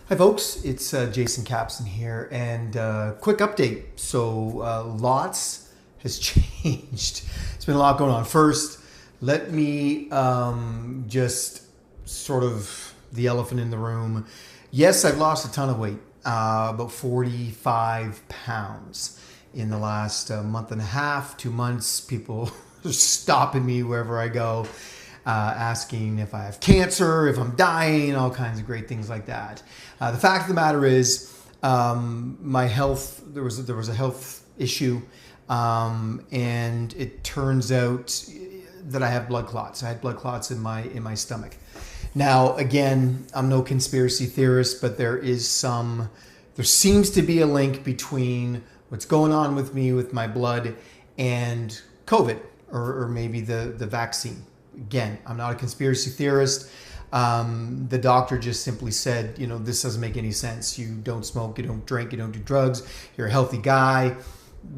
Hi folks, it's jcapson here, and quick update. So lots has changed. It's been a lot going on. First, let me just sort of the elephant in the room. Yes, I've lost a ton of weight, about 45 pounds in the last month and a half, 2 months. People are stopping me wherever I go, asking if I have cancer, if I'm dying, all kinds of great things like that. The fact of the matter is, my health, there was a health issue, and it turns out that I have blood clots. I had blood clots in my stomach. Now, again, I'm no conspiracy theorist, but there seems to be a link between what's going on with me, with my blood, and COVID, or maybe the vaccine. Again, I'm not a conspiracy theorist. The doctor just simply said, this doesn't make any sense. You don't smoke, you don't drink, you don't do drugs. You're a healthy guy.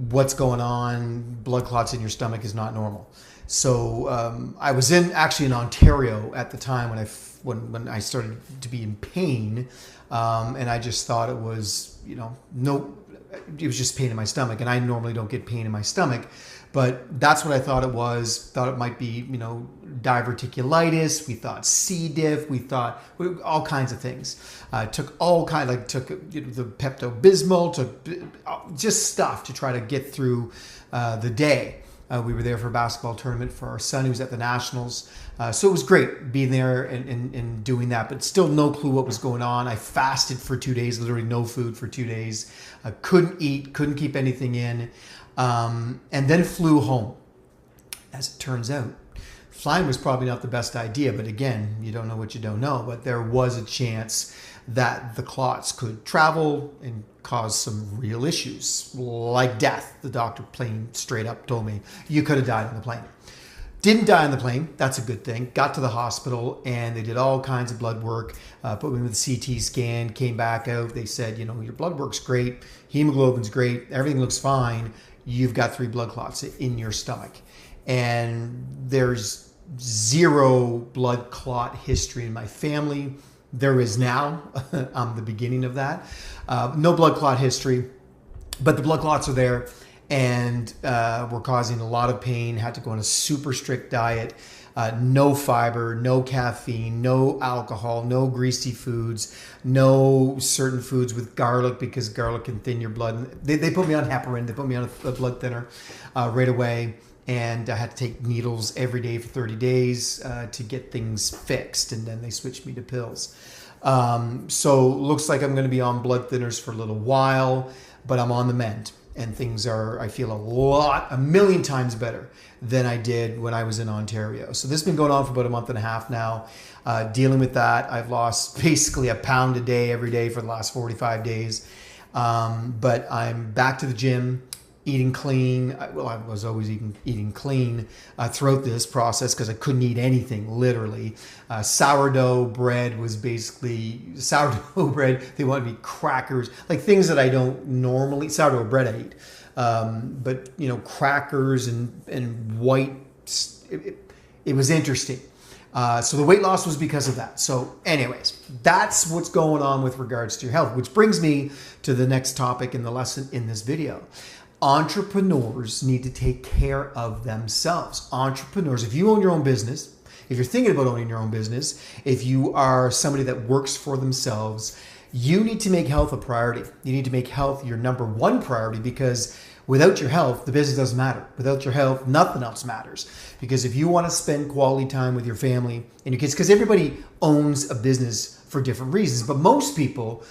What's going on? Blood clots in your stomach is not normal. So I was actually in Ontario at the time when I started to be in pain, and I just thought it was, it was just pain in my stomach, and I normally don't get pain in my stomach. But that's what I thought it was. Thought it might be, diverticulitis. We thought C. diff. We thought all kinds of things. Took the Pepto-Bismol, took just stuff to try to get through the day. We were there for a basketball tournament for our son. He was at the Nationals. So it was great being there and doing that, but still no clue what was going on. I fasted for 2 days, literally no food for 2 days. I couldn't eat, couldn't keep anything in. And then flew home. As it turns out, flying was probably not the best idea, but again, you don't know what you don't know. But there was a chance that the clots could travel and cause some real issues, like death. The doctor plain straight up told me, you could have died on the plane. Didn't die on the plane. That's a good thing. Got to the hospital and they did all kinds of blood work, put me with a CT scan, came back out. They said, your blood work's great. Hemoglobin's great. Everything looks fine. You've got 3 blood clots in your stomach. And there's 0 blood clot history in my family. There is now. I'm the beginning of that. No blood clot history, but the blood clots are there and were causing a lot of pain. Had to go on a super strict diet. No fiber, no caffeine, no alcohol, no greasy foods, no certain foods with garlic because garlic can thin your blood. They put me on heparin. They put me on a blood thinner right away. And I had to take needles every day for 30 days to get things fixed. And then they switched me to pills. So looks like I'm going to be on blood thinners for a little while, but I'm on the mend. And things are, I feel a million times better than I did when I was in Ontario. So this has been going on for about a month and a half now, dealing with that. I've lost basically a pound a day every day for the last 45 days. But I'm back to the gym, eating clean. I was always eating clean throughout this process because I couldn't eat anything, literally. Sourdough bread was basically sourdough bread. They wanted me crackers, like things that I don't normally, sourdough bread I eat. But, crackers and white, it was interesting. So the weight loss was because of that. So anyways, that's what's going on with regards to your health, which brings me to the next topic in the lesson in this video. Entrepreneurs need to take care of themselves. Entrepreneurs, if you own your own business, if you're thinking about owning your own business, if you are somebody that works for themselves, you need to make health a priority. You need to make health your number one priority because without your health, the business doesn't matter. Without your health, nothing else matters. Because if you want to spend quality time with your family and your kids, because everybody owns a business for different reasons, but most people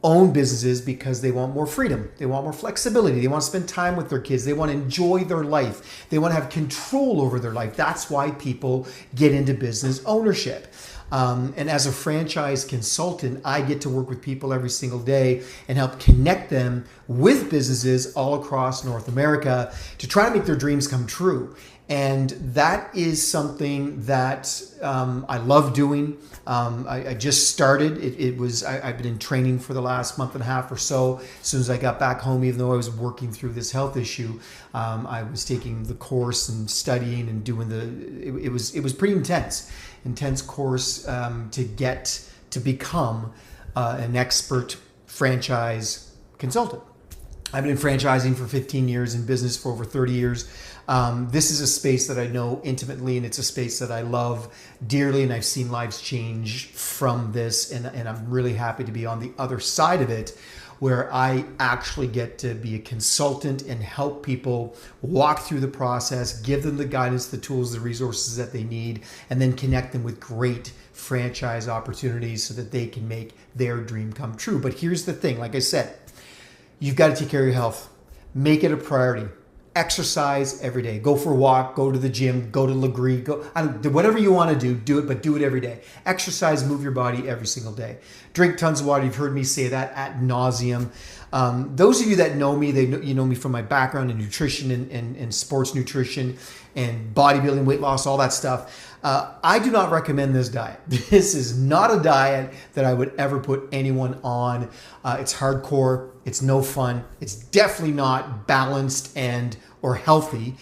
own businesses because they want more freedom. They want more flexibility. They want to spend time with their kids. They want to enjoy their life. They want to have control over their life. That's why people get into business ownership. And as a franchise consultant, I get to work with people every single day and help connect them with businesses all across North America to try to make their dreams come true. And that is something that I love doing. I just started. I've been in training for the last month and a half or so. As soon as I got back home, even though I was working through this health issue, I was taking the course and studying and doing it was pretty intense course to get to become an expert franchise consultant. I've been franchising for 15 years, in business for over 30 years. This is a space that I know intimately, and it's a space that I love dearly, and I've seen lives change from this, and I'm really happy to be on the other side of it, where I actually get to be a consultant and help people walk through the process, give them the guidance, the tools, the resources that they need, and then connect them with great franchise opportunities so that they can make their dream come true. But here's the thing, like I said, you've got to take care of your health. Make it a priority. Exercise every day. Go for a walk, go to the gym, go to Legree, whatever you want to do it, but do it every day. Exercise, move your body every single day. Drink tons of water. You've heard me say that ad nauseum. Those of you that know me, you know me from my background in nutrition and sports nutrition and bodybuilding, weight loss, all that stuff. I do not recommend this diet. This is not a diet that I would ever put anyone on. It's hardcore. It's no fun. It's definitely not balanced or healthy,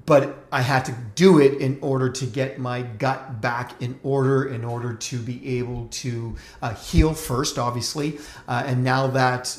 but I had to do it in order to get my gut back in order to be able to heal first, obviously. And now that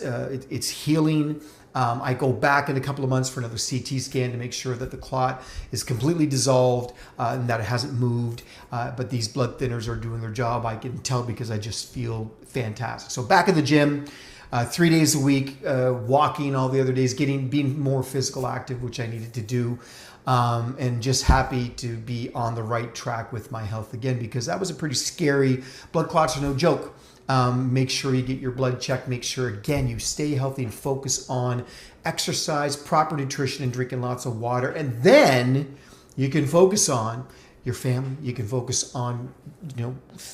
it's healing, I go back in a couple of months for another CT scan to make sure that the clot is completely dissolved and that it hasn't moved. But these blood thinners are doing their job. I can tell because I just feel fantastic. So back in the gym, 3 days a week, walking all the other days, being more physical active, which I needed to do. And just happy to be on the right track with my health again, because that was a pretty scary, blood clots are no joke. Make sure you get your blood checked. Make sure, again, you stay healthy and focus on exercise, proper nutrition, and drinking lots of water. And then you can focus on your family. You can focus on,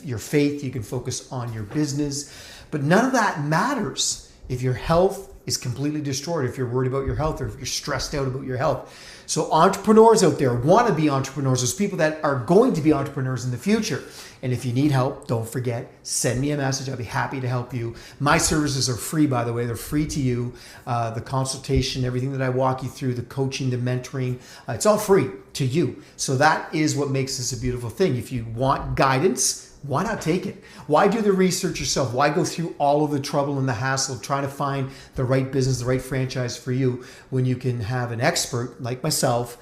your faith. You can focus on your business. But none of that matters if your health is completely destroyed, if you're worried about your health, or if you're stressed out about your health. So entrepreneurs out there want to be entrepreneurs. There's people that are going to be entrepreneurs in the future. And if you need help, don't forget, send me a message. I'll be happy to help you. My services are free, by the way. They're free to you. The consultation, everything that I walk you through, the coaching, the mentoring, it's all free to you. So that is what makes this a beautiful thing. If you want guidance, why not take it? Why do the research yourself? Why go through all of the trouble and the hassle of trying to find the right business, the right franchise for you, when you can have an expert like myself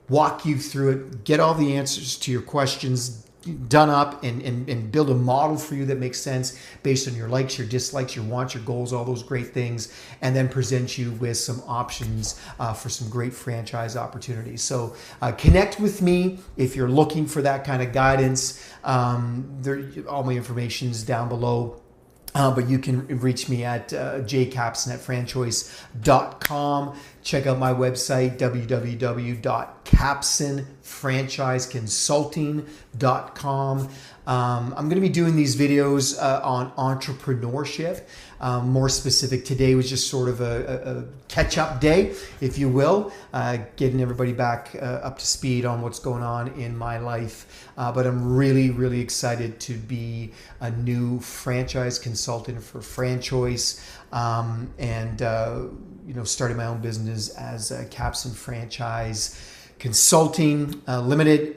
walk you through it, get all the answers to your questions done up, and build a model for you that makes sense based on your likes, your dislikes, your wants, your goals, all those great things, and then present you with some options for some great franchise opportunities. So connect with me if you're looking for that kind of guidance. All my information is down below. But you can reach me at jcapson@franchoice.com. Check out my website, www.capsonfranchiseconsulting.com. I'm going to be doing these videos on entrepreneurship. More specific, today was just sort of a catch-up day, if you will, getting everybody back up to speed on what's going on in my life. But I'm really, really excited to be a new franchise consultant for Franchoice, and starting my own business as a Capson Franchise Consulting Limited.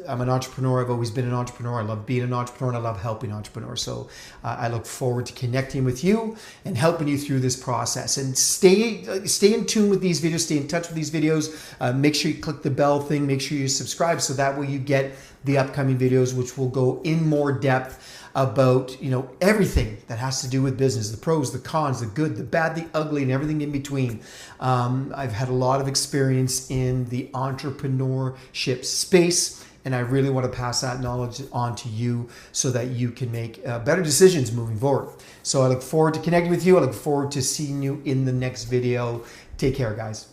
I'm an entrepreneur. I've always been an entrepreneur. I love being an entrepreneur, and I love helping entrepreneurs. So I look forward to connecting with you and helping you through this process. And stay in tune with these videos. Stay in touch with these videos. Make sure you click the bell thing. Make sure you subscribe, so that way you get the upcoming videos, which will go in more depth about everything that has to do with business, the pros, the cons, the good, the bad, the ugly, and everything in between. I've had a lot of experience in the entrepreneurship space, and I really want to pass that knowledge on to you so that you can make better decisions moving forward. So I look forward to connecting with you. I look forward to seeing you in the next video. Take care, guys.